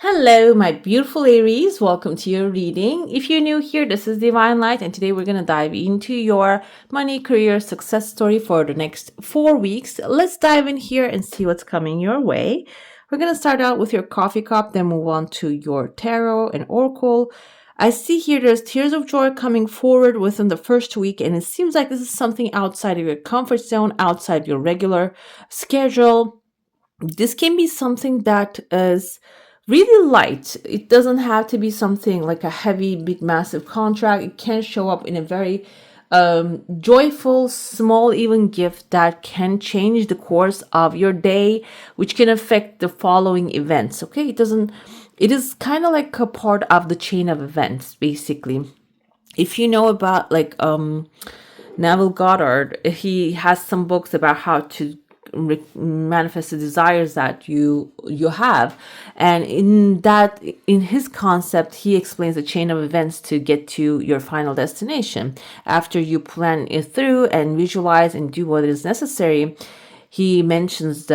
Hello, my beautiful Aries. Welcome to your reading. If you're new here, this is Divine Light, and today we're going to dive into your money, career, success story for the next 4 weeks. Let's dive in here and see what's coming your way. We're going to start out with your coffee cup, then move on to your tarot and oracle. I see here there's tears of joy coming forward within the first week, and it seems like this is something outside of your comfort zone, outside your regular schedule. This can be something that is really light. It doesn't have to be something like a heavy, big, massive contract. It can show up in a very joyful, small, even gift that can change the course of your day, which can affect the following events. Okay, it is kind of like a part of the chain of events, basically. If you know about Neville Goddard, he has some books about how to manifest the desires that you have, and in his concept he explains the chain of events to get to your final destination. After you plan it through and visualize and do what is necessary, he mentions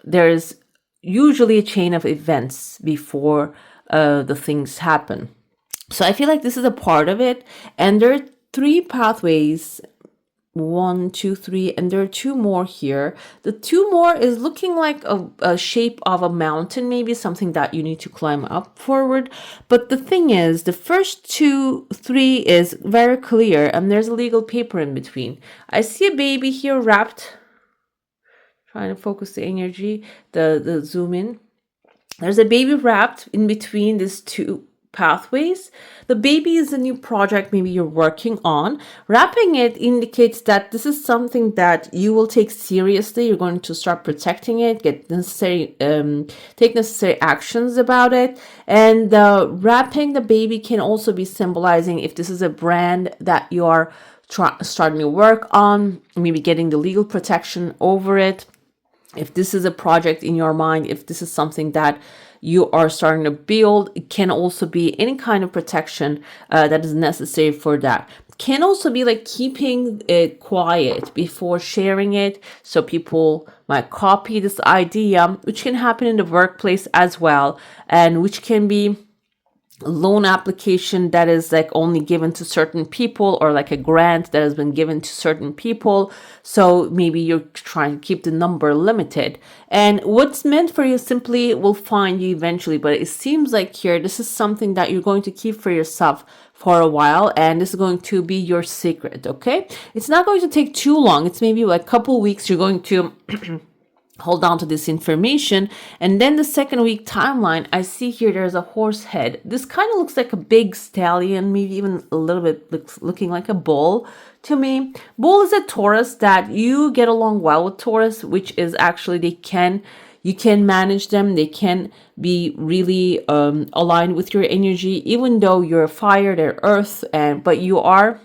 there's usually a chain of events before the things happen. So I feel like this is a part of it, and there are 3 pathways. 1, 2, 3, and there are 2 more here. The 2 more is looking like a shape of a mountain, maybe something that you need to climb up forward. But the thing is, the first 2, 3 is very clear, and there's a legal paper in between. I see a baby here wrapped. Trying to focus the energy, the zoom in. There's a baby wrapped in between these 2 pathways. The baby is a new project maybe you're working on. Wrapping it indicates that this is something that you will take seriously. You're going to start protecting it, take necessary actions about it. And wrapping the baby can also be symbolizing if this is a brand that you are starting to work on, maybe getting the legal protection over it. If this is a project in your mind, if this is something that you are starting to build, it can also be any kind of protection that is necessary for that. It can also be like keeping it quiet before sharing it, so people might copy this idea, which can happen in the workplace as well, and which can be loan application that is like only given to certain people, or like a grant that has been given to certain people. So maybe you're trying to keep the number limited, and what's meant for you simply will find you eventually. But it seems like here this is something that you're going to keep for yourself for a while, and this is going to be your secret. Okay, it's not going to take too long. It's maybe like a couple weeks you're going to hold on to this information. And then the second week timeline, I see here there's a horse head. This kind of looks like a big stallion, maybe even a little bit looking like a bull to me. Bull is a Taurus that you get along well with. Taurus, which is actually you can manage them. They can be really aligned with your energy, even though you're fire, they're earth, but you are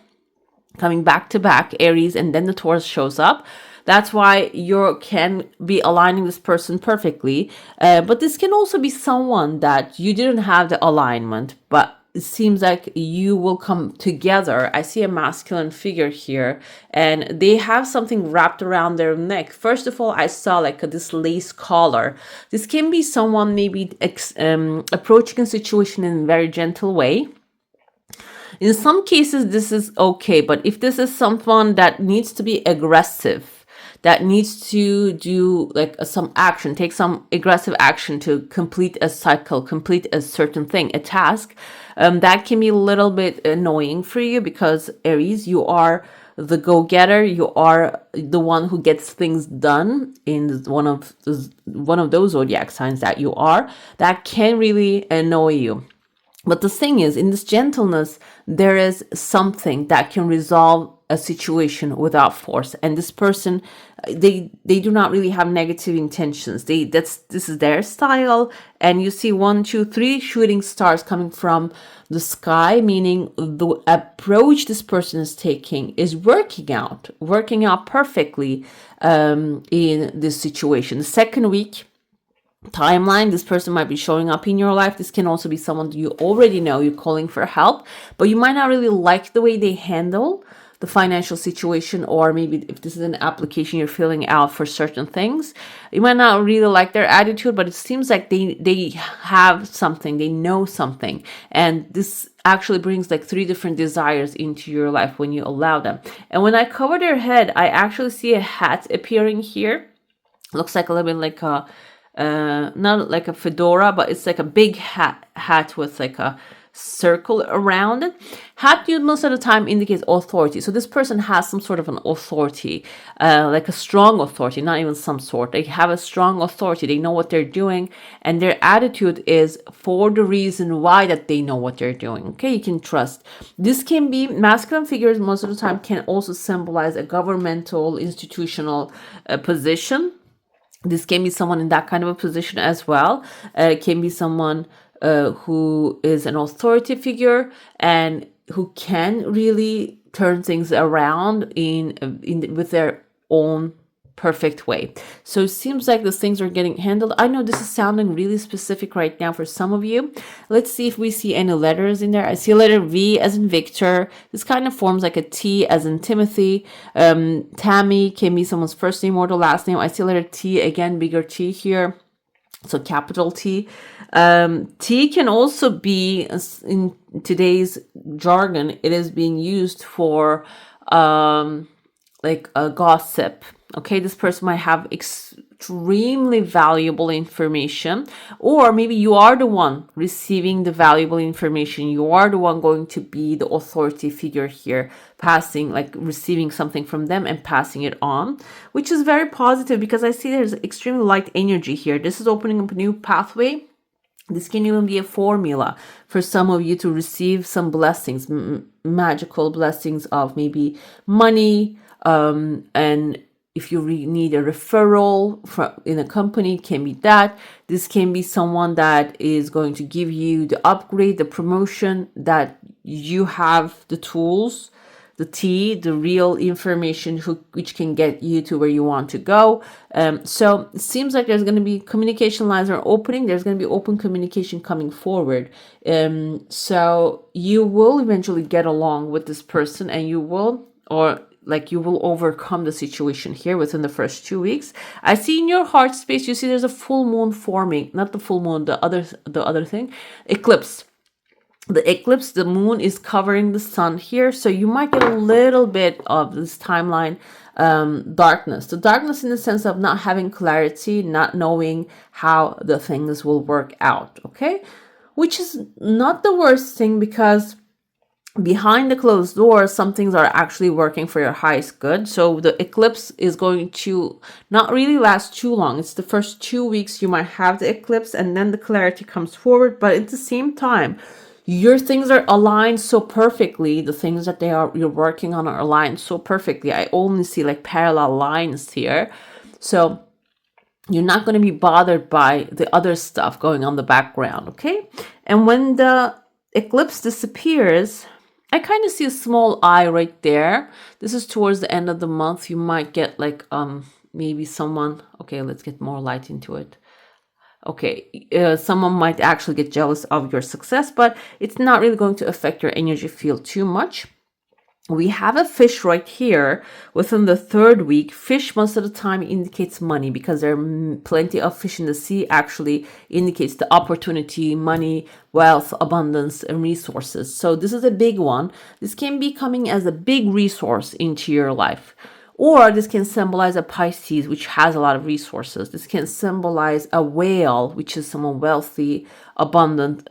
coming back to back, Aries, and then the Taurus shows up. That's why you can be aligning this person perfectly. But this can also be someone that you didn't have the alignment, but it seems like you will come together. I see a masculine figure here, and they have something wrapped around their neck. First of all, I saw like this lace collar. This can be someone maybe approaching a situation in a very gentle way. In some cases, this is okay, but if this is someone that needs to be aggressive, that needs to do like some action, take some aggressive action to complete a cycle, complete a certain thing, a task, that can be a little bit annoying for you, because Aries, you are the go-getter. You are the one who gets things done in one of those zodiac signs that you are. That can really annoy you. But the thing is, in this gentleness, there is something that can resolve a situation without force. And this person, they do not really have negative intentions. This is their style. And you see 1, 2, 3 shooting stars coming from the sky, meaning the approach this person is taking is working out perfectly in this situation. The second week timeline, this person might be showing up in your life. This can also be someone you already know, you're calling for help, but you might not really like the way they handle the financial situation, or maybe if this is an application you're filling out for certain things, you might not really like their attitude, but it seems like they have something, they know something, and this actually brings like 3 different desires into your life when you allow them. And when I cover their head, I actually see a hat appearing here. Looks like a little bit like a not like a fedora, but it's like a big hat with like a circle around it. Hat most of the time indicates authority. So this person has some sort of an authority, like a strong authority, not even some sort. They have a strong authority. They know what they're doing, and their attitude is for the reason why that they know what they're doing. Okay, you can trust. This can be masculine figures most of the time can also symbolize a governmental, institutional position. This can be someone in that kind of a position as well. It can be someone who is an authority figure and who can really turn things around in with their own perfect way. So it seems like the things are getting handled. I know this is sounding really specific right now for some of you. Let's see if we see any letters in there. I see a letter V as in Victor. This kind of forms like a T as in Timothy. Tammy can be someone's first name or the last name. I see a letter T, again, bigger T here. So capital T. T can also be, in today's jargon, it is being used for like a gossip. Okay, this person might have extremely valuable information, or maybe you are the one receiving the valuable information. You are the one going to be the authority figure here, passing, like receiving something from them and passing it on, which is very positive because I see there's extremely light energy here. This is opening up a new pathway. This can even be a formula for some of you to receive some blessings, magical blessings of maybe money, and if you need a referral in a company, it can be that. This can be someone that is going to give you the upgrade, the promotion, that you have the tools, the real information which can get you to where you want to go. So it seems like there's going to be communication lines are opening. There's going to be open communication coming forward. So you will eventually get along with this person, and you will overcome the situation here within the first 2 weeks. I see in your heart space, you see there's a full moon forming, not the full moon, the other thing, eclipse. The eclipse, the moon is covering the sun here. So you might get a little bit of this timeline darkness. The darkness in the sense of not having clarity, not knowing how the things will work out. Okay. Which is not the worst thing, because behind the closed doors, some things are actually working for your highest good. So the eclipse is going to not really last too long. It's the first 2 weeks you might have the eclipse, and then the clarity comes forward. But at the same time, your things are aligned so perfectly. The things that you're working on are aligned so perfectly. I only see like parallel lines here. So you're not going to be bothered by the other stuff going on in the background. Okay. And when the eclipse disappears, I kind of see a small eye right there. This is towards the end of the month. You might get like maybe someone. Okay, let's get more light into it. Okay, someone might actually get jealous of your success, but it's not really going to affect your energy field too much. We have a fish right here within the 3rd week. Fish most of the time indicates money, because there are plenty of fish in the sea. Actually indicates the opportunity, money, wealth, abundance, and resources. So this is a big one. This can be coming as a big resource into your life. Or this can symbolize a Pisces, which has a lot of resources. This can symbolize a whale, which is someone wealthy, abundant,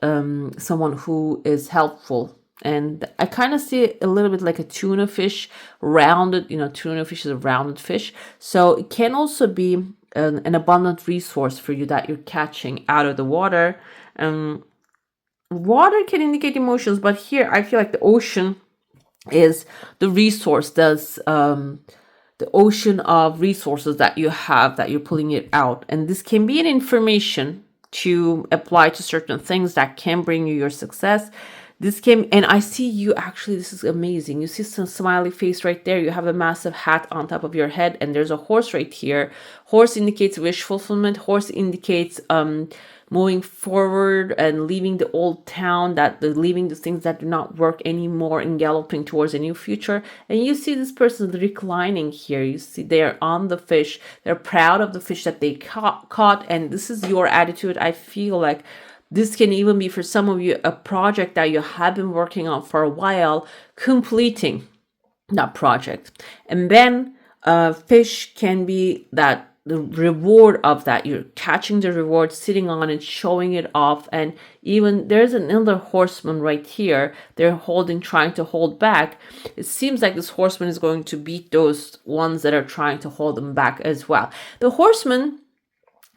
someone who is helpful. And I kind of see it a little bit like a tuna fish, rounded. Tuna fish is a rounded fish. So it can also be an abundant resource for you that you're catching out of the water. Water can indicate emotions, but here I feel like the ocean is the resource. The ocean of resources that you have, that you're pulling it out. And this can be an information to apply to certain things that can bring you your success. And I see you actually, this is amazing. You see some smiley face right there. You have a massive hat on top of your head, and there's a horse right here. Horse indicates wish fulfillment. Horse indicates moving forward and leaving the old town, leaving the things that do not work anymore and galloping towards a new future. And you see this person reclining here. You see they're on the fish. They're proud of the fish that they caught. And this is your attitude. I feel like this can even be for some of you a project that you have been working on for a while, completing that project. And then fish can be that the reward of that. You're catching the reward, sitting on it, showing it off. And even there's another horseman right here. They're trying to hold back. It seems like this horseman is going to beat those ones that are trying to hold them back as well. The horseman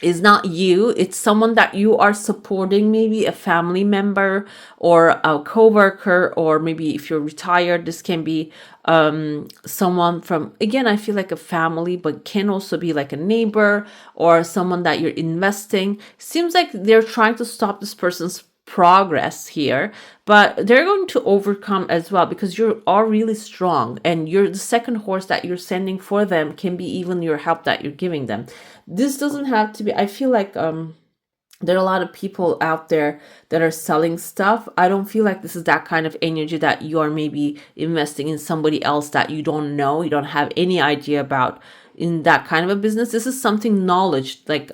is not you. It's someone that you are supporting, maybe a family member or a coworker, or maybe if you're retired, this can be someone from, again, I feel like a family, but can also be like a neighbor or someone that you're investing. Seems like they're trying to stop this person's progress here, but they're going to overcome as well, because you are really strong, and you're the second horse that you're sending for them can be even your help that you're giving them. This doesn't have to be, I feel like there are a lot of people out there that are selling stuff. I don't feel like this is that kind of energy that you are maybe investing in somebody else that you don't know, you don't have any idea about in that kind of a business. This is something knowledge, like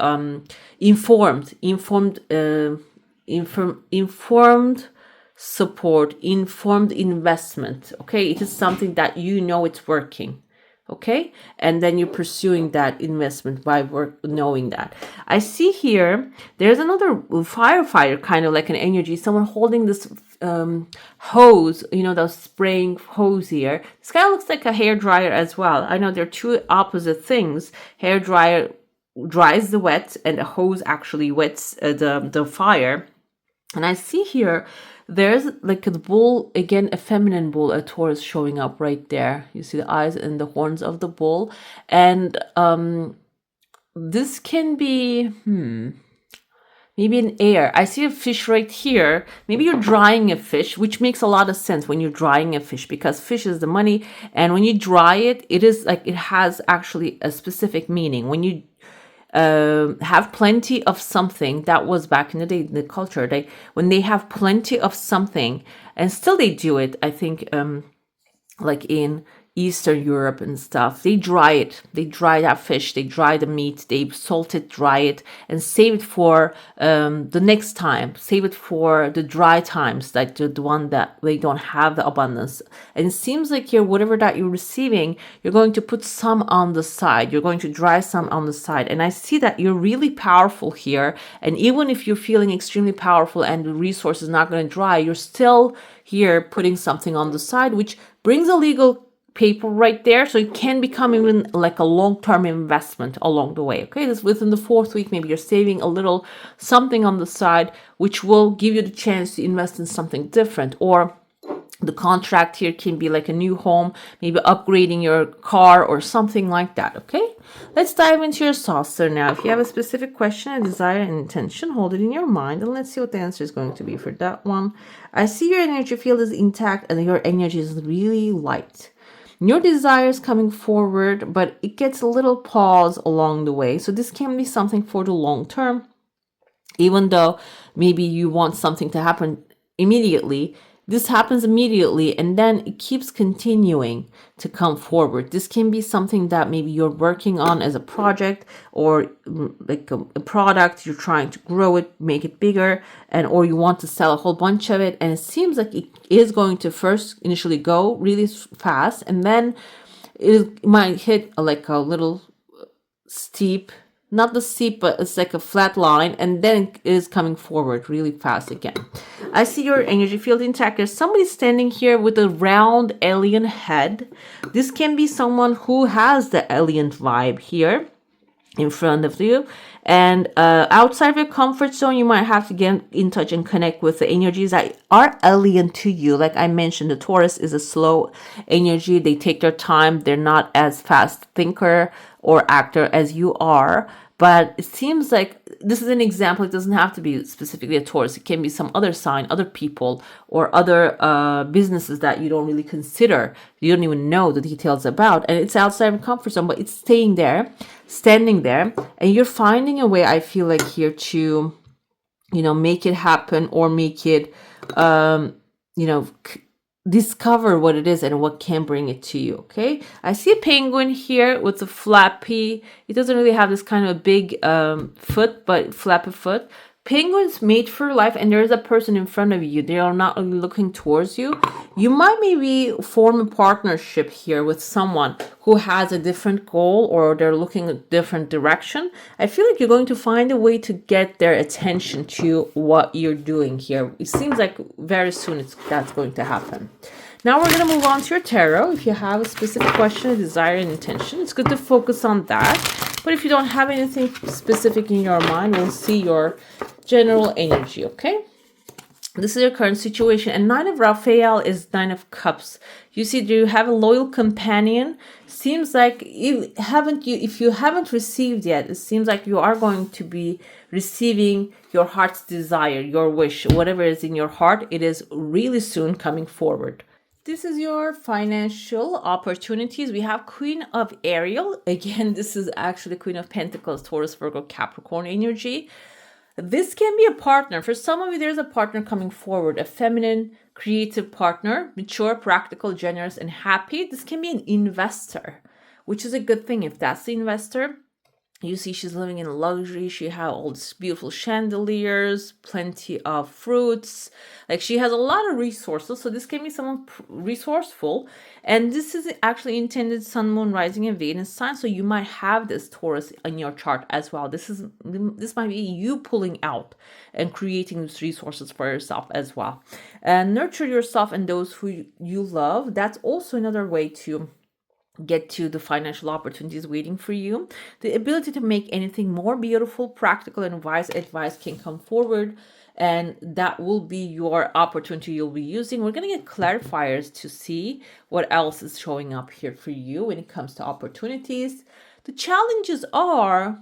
informed support, informed investment. Okay, it is something that you know it's working. Okay, and then you're pursuing that investment by knowing that. I see here there's another firefighter, kind of like an energy, someone holding this hose, the spraying hose here. This guy looks like a hair dryer as well. I know they're two opposite things. Hair dryer dries the wet, and a hose actually wets the fire. And I see here there's like a bull, again, a feminine bull, a Taurus showing up right there. You see the eyes and the horns of the bull. And this can be, maybe an air. I see a fish right here. Maybe you're drying a fish, which makes a lot of sense when you're drying a fish, because fish is the money. And when you dry it, it is like, it has actually a specific meaning. When you have plenty of something, that was back in the day, the culture, when they have plenty of something, and still they do it, I think, like in Eastern Europe and stuff, they dry it. They dry that fish, they dry the meat, they salt it, dry it, and save it for the next time. Save it for the dry times, like the one that they don't have the abundance. And it seems like here, whatever that you're receiving, you're going to put some on the side. You're going to dry some on the side. And I see that you're really powerful here. And even if you're feeling extremely powerful and the resource is not going to dry, you're still here putting something on the side, which brings a legal paper right there, so it can become even like a long-term investment along the way. Okay, this within the 4th week, maybe you're saving a little something on the side, which will give you the chance to invest in something different. Or the contract here can be like a new home, maybe upgrading your car or something like that. Okay, let's dive into your saucer now. If you have a specific question, a desire, and intention, hold it in your mind, and let's see what the answer is going to be for that one. I see your energy field is intact and your energy is really light. Your desire is coming forward, but it gets a little pause along the way. So this can be something for the long term. Even though maybe you want something to happen immediately, this happens immediately, and then it keeps continuing to come forward. This can be something that maybe you're working on as a project, or like a product, you're trying to grow it, make it bigger, or you want to sell a whole bunch of it. And it seems like it is going to first initially go really fast, and then it might hit like a little steep, not the steep, but it's like a flat line, and then it is coming forward really fast again. I see your energy field intact. There's somebody standing here with a round alien head. This can be someone who has the alien vibe here in front of you. And outside of your comfort zone, you might have to get in touch and connect with the energies that are alien to you. Like I mentioned, the Taurus is a slow energy. They take their time. They're not as fast thinker or actor as you are. But it seems like this is an example. It doesn't have to be specifically a Taurus. It can be some other sign, other people, or other businesses that you don't really consider. You don't even know the details about. And it's outside of comfort zone, but it's staying there, standing there. And you're finding a way, I feel like, here to make it happen, or make it, you know, discover what it is and what can bring it to you. Okay, I see a penguin here with a flappy, it doesn't really have this kind of big foot, but flappy foot. Penguins mate for life, and there's a person in front of you. They are not really looking towards you. You might maybe form a partnership here with someone who has a different goal, or they're looking a different direction. I feel like you're going to find a way to get their attention to what you're doing here. It seems like very soon that's going to happen. Now we're going to move on to your tarot. If you have a specific question, a desire, and intention, it's good to focus on that. But if you don't have anything specific in your mind, we'll see your general energy, okay? This is your current situation. And Nine of Raphael is Nine of Cups. You see, do you have a loyal companion? Seems like if you haven't received yet, it seems like you are going to be receiving your heart's desire, your wish, whatever is in your heart. It is really soon coming forward. This is your financial opportunities. We have Queen of Ariel. Again, this is actually Queen of Pentacles, Taurus, Virgo, Capricorn energy. This can be a partner. For some of you, there's a partner coming forward, a feminine, creative partner, mature, practical, generous, and happy. This can be an investor, which is a good thing if that's the investor. You see she's living in luxury. She has all these beautiful chandeliers, plenty of fruits. Like, she has a lot of resources. So this can be someone resourceful. And this is actually intended Sun, Moon, Rising, and Venus sign. So you might have this Taurus in your chart as well. This might be you pulling out and creating these resources for yourself as well. And nurture yourself and those who you love. That's also another way to get to the financial opportunities waiting for you. The ability to make anything more beautiful, practical, and wise advice can come forward, and that will be your opportunity you'll be using. We're going to get clarifiers to see what else is showing up here for you when it comes to opportunities. The challenges are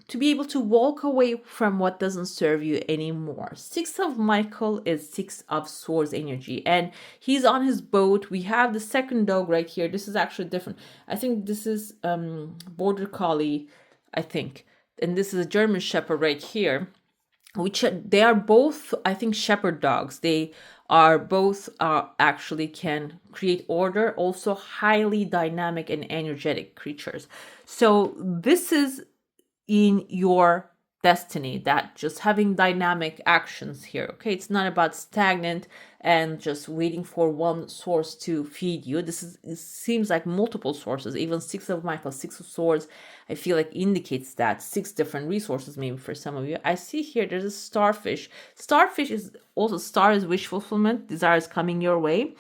to be able to walk away from what doesn't serve you anymore. Six of Michael is Six of Swords energy, and he's on his boat. We have the second dog right here. This is actually different. I think this is Border Collie, I think. And this is a German Shepherd right here, which they are both, I think, shepherd dogs. They are both actually can create order, also highly dynamic and energetic creatures. So this is in your destiny, that just having dynamic actions here. Okay, it's not about stagnant and just waiting for one source to feed you. It seems like multiple sources. Even Six of Michael, Six of Swords, I feel like indicates that 6 different resources maybe for some of you. I see here there's a starfish. Starfish is also, star is wish fulfillment, desires coming your way.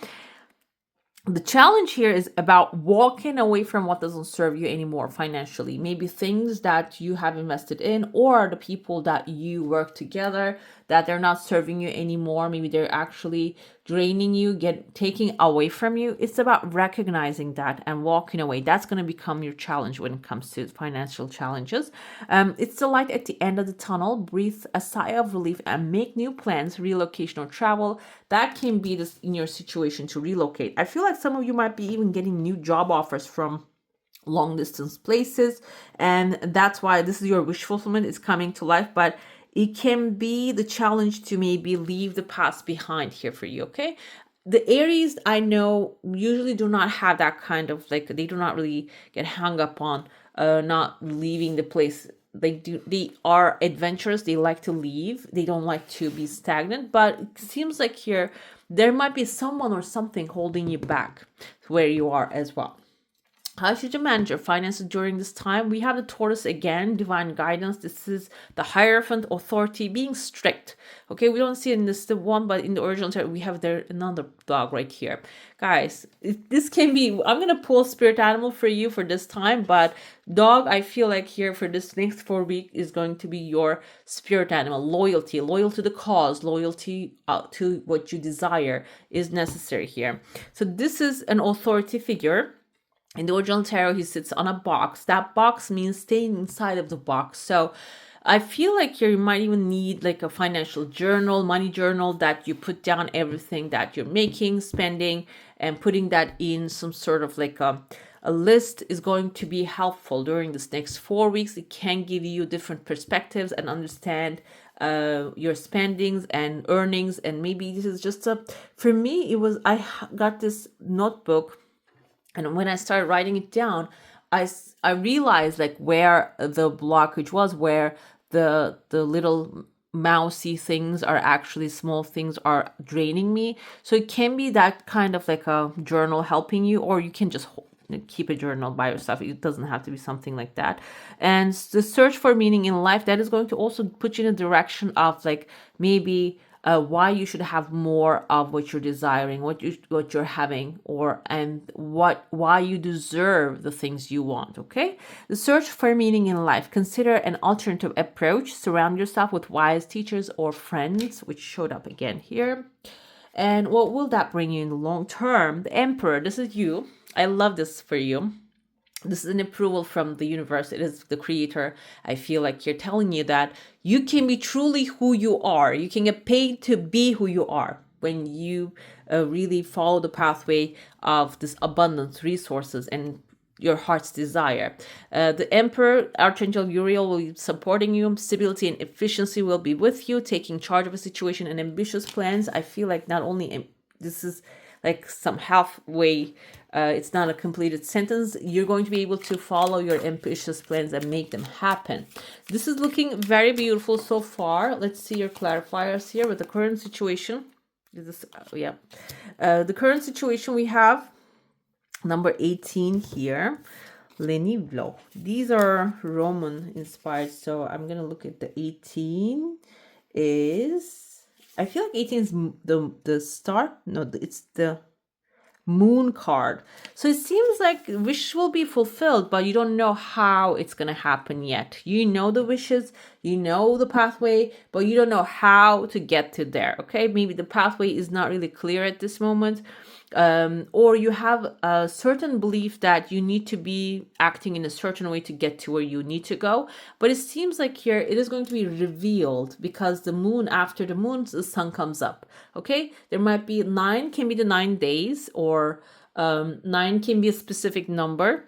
The challenge here is about walking away from what doesn't serve you anymore financially. Maybe things that you have invested in, or the people that you work together, that they're not serving you anymore. Maybe they're actually draining you, taking away from you. It's about recognizing that and walking away. That's going to become your challenge when it comes to financial challenges. It's the light at the end of the tunnel. Breathe a sigh of relief and make new plans, relocation or travel. That can be this in your situation to relocate. I feel like some of you might be even getting new job offers from long distance places, and that's why this is your wish fulfillment is coming to life. But it can be the challenge to maybe leave the past behind here for you. Okay, the Aries, I know, usually do not have that kind of, like, they do not really get hung up on not leaving the place. They are adventurous. They like to leave. They don't like to be stagnant. But it seems like here there might be someone or something holding you back where you are as well. How should you manage your finances during this time? We have the Taurus again, divine guidance. This is the Hierophant, authority, being strict. Okay, we don't see it in this one, but in the original chart, we have there another dog right here. Guys, this can be, I'm going to pull spirit animal for you for this time, but dog, I feel like here for this next 4 weeks is going to be your spirit animal. Loyalty, loyal to the cause, loyalty to what you desire is necessary here. So this is an authority figure. In the original tarot, he sits on a box. That box means staying inside of the box. So I feel like you might even need like a financial journal, money journal, that you put down everything that you're making, spending, and putting that in some sort of like a a list is going to be helpful during this next 4 weeks. It can give you different perspectives and understand your spendings and earnings. And maybe this is just for me, it was, got this notebook, and when I started writing it down, I realized like where the blockage was, where the little mousy things are actually small things are draining me. So it can be that kind of like a journal helping you, or you can just keep a journal by yourself. It doesn't have to be something like that. And the search for meaning in life, that is going to also put you in a direction of like maybe why you should have more of what you're desiring, what you're having, or and why you deserve the things you want. Okay, the search for meaning in life. Consider an alternative approach. Surround yourself with wise teachers or friends, which showed up again here. And what will that bring you in the long term? The Emperor. This is you. I love this for you. This is an approval from the universe. It is the creator. I feel like you're telling you that you can be truly who you are. You can get paid to be who you are when you really follow the pathway of this abundance, resources, and your heart's desire. The Emperor, Archangel Uriel, will be supporting you. Stability and efficiency will be with you, taking charge of a situation and ambitious plans. I feel like not only this is like some halfway, it's not a completed sentence. You're going to be able to follow your ambitious plans and make them happen. This is looking very beautiful so far. Let's see your clarifiers here with the current situation. The current situation we have number 18 here. Lenivlo. These are Roman inspired, so I'm gonna look at the 18 is, I feel like 18 is the star. No, it's the moon card. So it seems like wish will be fulfilled, but you don't know how it's going to happen yet. You know the wishes, you know the pathway, but you don't know how to get to there. Okay, maybe the pathway is not really clear at this moment. Or you have a certain belief that you need to be acting in a certain way to get to where you need to go. But it seems like here it is going to be revealed, because the moon, after the moon, the sun comes up. Okay, there might be 9 can be the 9 days, or 9 can be a specific number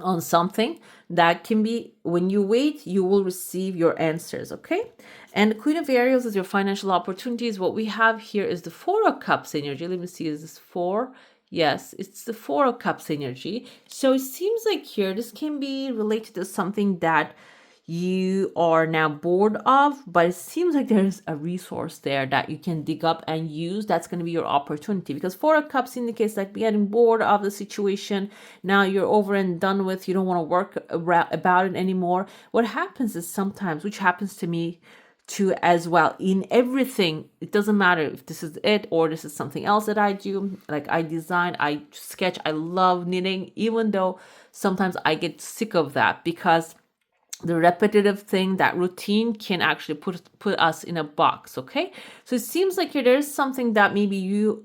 on something that can be, when you wait, you will receive your answers. Okay, and the Queen of Aries is your financial opportunities. What we have here is the 4 of Cups energy. Let me see, is this 4? Yes, it's the 4 of Cups energy. So it seems like here this can be related to something that you are now bored of, but it seems like there's a resource there that you can dig up and use. That's going to be your opportunity, because 4 of Cups indicates like getting bored of the situation. Now you're over and done with. You don't want to work about it anymore. What happens is sometimes, which happens to me too as well, in everything, it doesn't matter if this is it or this is something else that I do. Like I design, I sketch, I love knitting, even though sometimes I get sick of that, because the repetitive thing, that routine, can actually put us in a box. Okay, so it seems like there's something that maybe you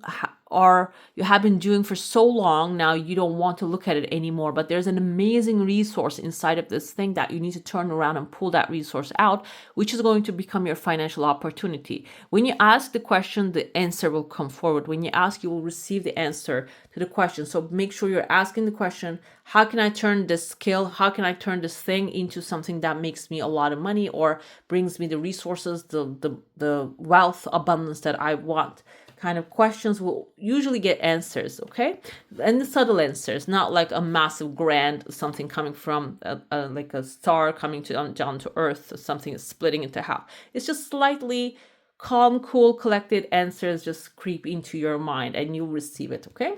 have been doing for so long now, you don't want to look at it anymore, but there's an amazing resource inside of this thing that you need to turn around and pull that resource out, which is going to become your financial opportunity. When you ask the question, the answer will come forward. When you ask, you will receive the answer to the question. So make sure you're asking the question, how can I turn this skill, how can I turn this thing into something that makes me a lot of money, or brings me the resources, the wealth, abundance that I want? Kind of questions will usually get answers. Okay, and the subtle answers, not like a massive grand something coming from like a star coming down to earth, or something is splitting into half. It's just slightly calm, cool, collected answers just creep into your mind and you'll receive it. Okay,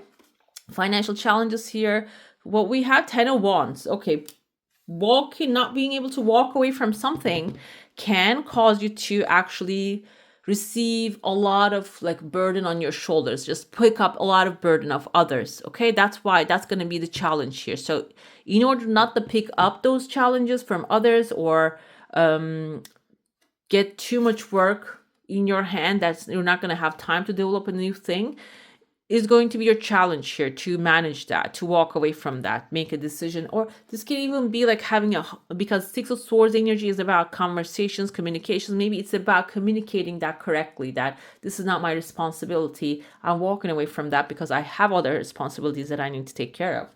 financial challenges here. What we have, 10 of Wands. Okay, not being able to walk away from something can cause you to actually receive a lot of like burden on your shoulders, just pick up a lot of burden of others. Okay, that's why that's going to be the challenge here. So in order not to pick up those challenges from others, or get too much work in your hand that's you're not going to have time to develop a new thing, is going to be your challenge here, to manage that, to walk away from that, make a decision. Or this can even be like having because 6 of Swords energy is about conversations, communications. Maybe it's about communicating that correctly, that this is not my responsibility. I'm walking away from that because I have other responsibilities that I need to take care of.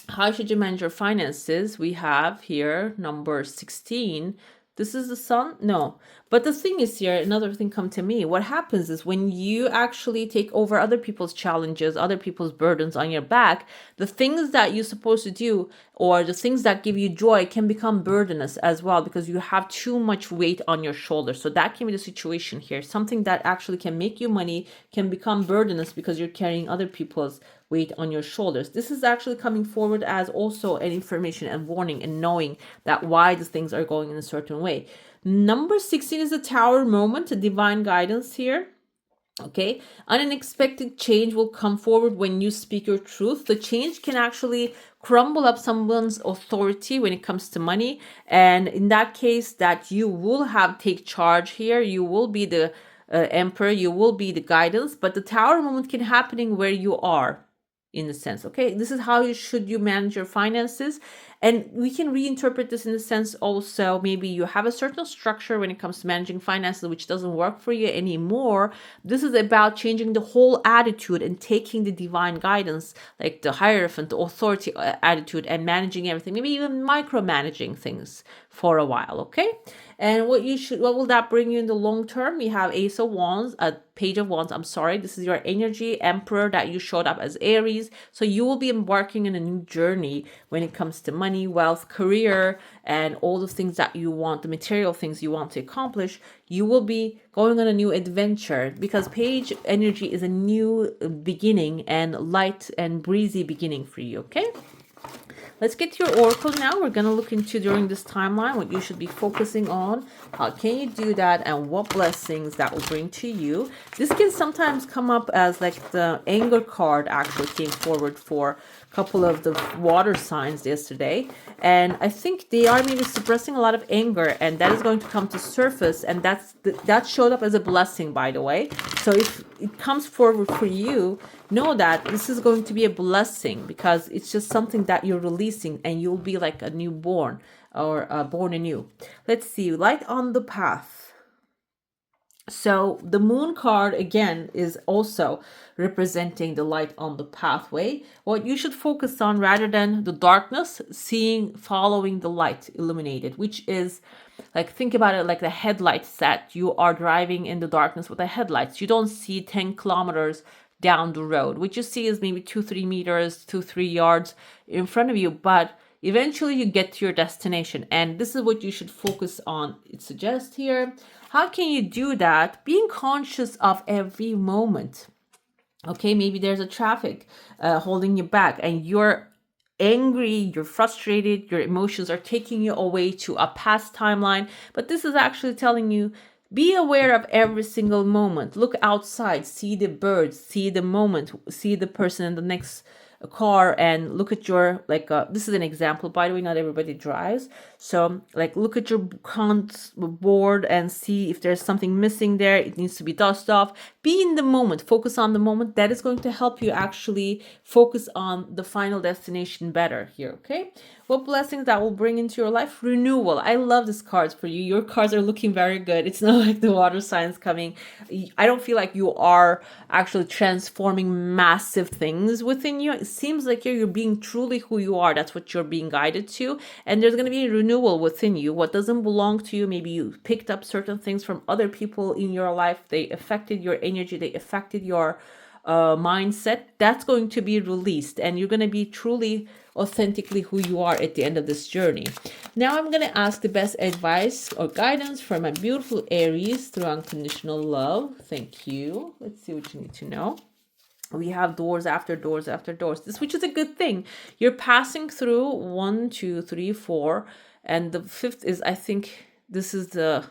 How should you manage your finances? We have here number 16. This is the sun? No. But the thing is here, another thing come to me. What happens is when you actually take over other people's challenges, other people's burdens on your back, the things that you're supposed to do or the things that give you joy can become burdenous as well because you have too much weight on your shoulders. So that can be the situation here. Something that actually can make you money can become burdenous because you're carrying other people's weight on your shoulders. This is actually coming forward as also an information and warning and knowing that why the things are going in a certain way. Number 16 is a tower moment, a divine guidance here. Okay, unexpected change will come forward when you speak your truth. The change can actually crumble up someone's authority when it comes to money, and in that case that you will have take charge here. You will be the emperor, you will be the guidance, but the tower moment can happening where you are, in a sense. Okay, this is how you manage your finances, and we can reinterpret this in the sense also maybe you have a certain structure when it comes to managing finances which doesn't work for you anymore. This is about changing the whole attitude and taking the divine guidance, like the hierophant, the authority attitude, and managing everything, maybe even micromanaging things for a while. Okay, and what will that bring you in the long term? We have Ace of Wands, a Page of Wands, I'm sorry. This is your energy, Emperor, that you showed up as Aries. So you will be embarking on a new journey when it comes to money, wealth, career, and all the things that you want, the material things you want to accomplish. You will be going on a new adventure because Page energy is a new beginning and light and breezy beginning for you, okay? Let's get to your oracle now. We're going to look into during this timeline what you should be focusing on. How can you do that and what blessings that will bring to you. This can sometimes come up as like the anger card actually came forward for a couple of the water signs yesterday. And I think they are maybe suppressing a lot of anger, and that is going to come to surface. And that showed up as a blessing, by the way. So if it comes forward for you, know that this is going to be a blessing because it's just something that you're releasing and you'll be like a newborn or born anew. Let's see, light on the path. So the moon card again is also representing the light on the pathway. What you should focus on rather than the darkness, following the light illuminated, which is like, think about it like the headlights that you are driving in the darkness with the headlights. You don't see 10 kilometers down the road. What you see is maybe 2-3 meters, 2-3 yards in front of you, but eventually you get to your destination. And this is what you should focus on. It suggests here. How can you do that? Being conscious of every moment. Okay, maybe there's a traffic holding you back and you're angry, you're frustrated, your emotions are taking you away to a past timeline. But this is actually telling you, be aware of every single moment. Look outside, see the birds, see the moment, see the person in the next car, and look at your, like, this is an example, by the way, not everybody drives. So like, look at your board and see if there's something missing there. It needs to be dusted off. Be in the moment, focus on the moment. That is going to help you actually focus on the final destination better here. Okay, what blessings that will bring into your life? Renewal. I love these cards for you. Your cards are looking very good. It's not like the water signs coming. I don't feel like you are actually transforming massive things within you. It seems like you're being truly who you are. That's what you're being guided to. And there's going to be a renewal within you. What doesn't belong to you, maybe you picked up certain things from other people in your life. They affected your energy. They affected your mindset. That's going to be released, and you're going to be truly authentically who you are at the end of this journey. Now I'm going to ask the best advice or guidance for my beautiful Aries through unconditional love. Thank you. Let's see what you need to know. We have doors after doors after doors, this, which is a good thing. You're passing through 1, 2, 3, 4, and the 5th is, I think this is the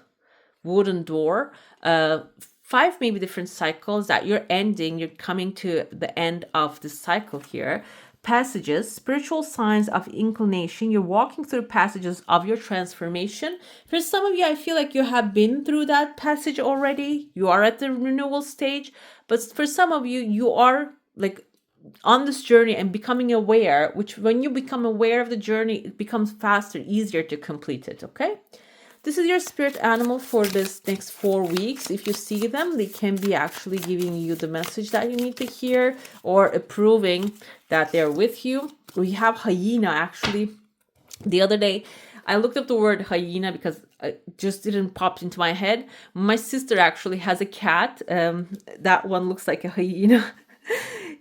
wooden door. 5 maybe different cycles that you're ending. You're coming to the end of the cycle here. Passages, spiritual signs of inclination. You're walking through passages of your transformation. For some of you, I feel like you have been through that passage already. You are at the renewal stage. But for some of you, you are like on this journey and becoming aware, which when you become aware of the journey, it becomes faster, easier to complete it. Okay. this is your spirit animal for this next 4 weeks. If you see them, they can be actually giving you the message that you need to hear or approving that they're with you. We have hyena actually. The other day, I looked up the word hyena because it just didn't pop into my head. My sister actually has a cat. That one looks like a hyena.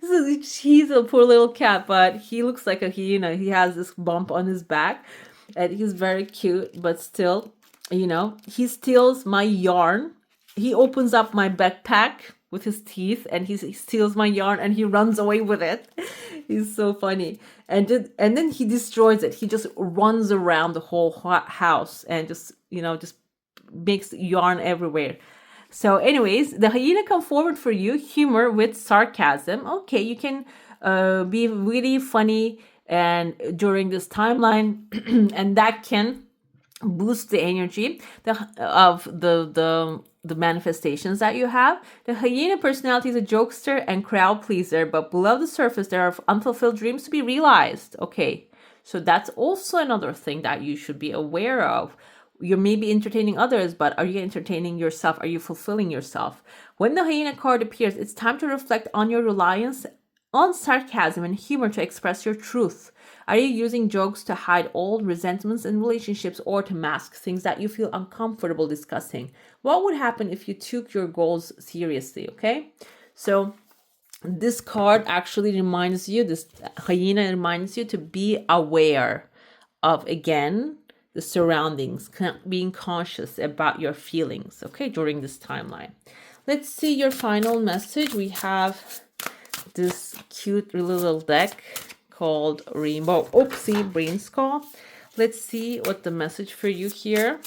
He's a poor little cat, but he looks like a hyena. He has this bump on his back, and he's very cute, but still, he steals my yarn. He opens up my backpack with his teeth, and he steals my yarn, and he runs away with it. He's so funny. And then he destroys it. He just runs around the whole house and just makes yarn everywhere. So anyways, the hyena come forward for you, humor with sarcasm. Okay, you can be really funny and during this timeline, and that can boost the energy of the manifestations that you have. The hyena personality is a jokester and crowd pleaser, but below the surface there are unfulfilled dreams to be realized. Okay, so that's also another thing that you should be aware of. You're maybe entertaining others, but are you entertaining yourself? Are you fulfilling yourself? When the hyena card appears, it's time to reflect on your reliance on sarcasm and humor to express your truth. Are you using jokes to hide old resentments in relationships or to mask things that you feel uncomfortable discussing? What would happen if you took your goals seriously? Okay, so this card actually reminds you, this hyena reminds you to be aware of, again, the surroundings, being conscious about your feelings, okay, during this timeline. Let's see your final message. We have this cute little deck called Rainbow Oopsie Brain Skull. Let's see what the message for you here.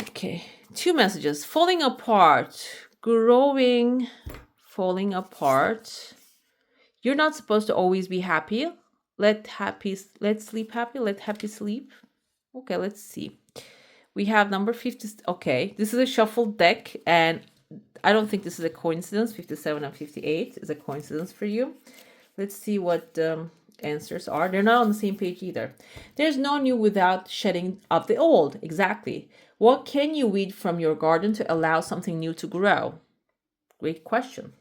Okay, 2 messages. Falling apart, growing, falling apart. You're not supposed to always be happy. Let's sleep happy. Let happy sleep. Okay, let's see. We have number 50. Okay, this is a shuffled deck, and I don't think this is a coincidence. 57 and 58 is a coincidence for you. Let's see what answers are. They're not on the same page either. There's no new without shedding of the old. Exactly. What can you weed from your garden to allow something new to grow? Great question.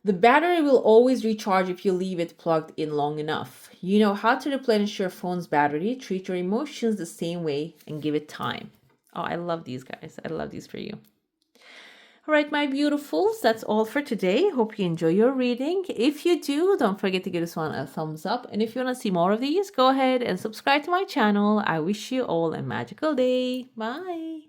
The battery will always recharge if you leave it plugged in long enough. You know how to replenish your phone's battery. Treat your emotions the same way and give it time. Oh, I love these guys. I love these for you. All right, my beautifuls, that's all for today. Hope you enjoy your reading. If you do, don't forget to give this one a thumbs up. And if you want to see more of these, go ahead and subscribe to my channel. I wish you all a magical day. Bye.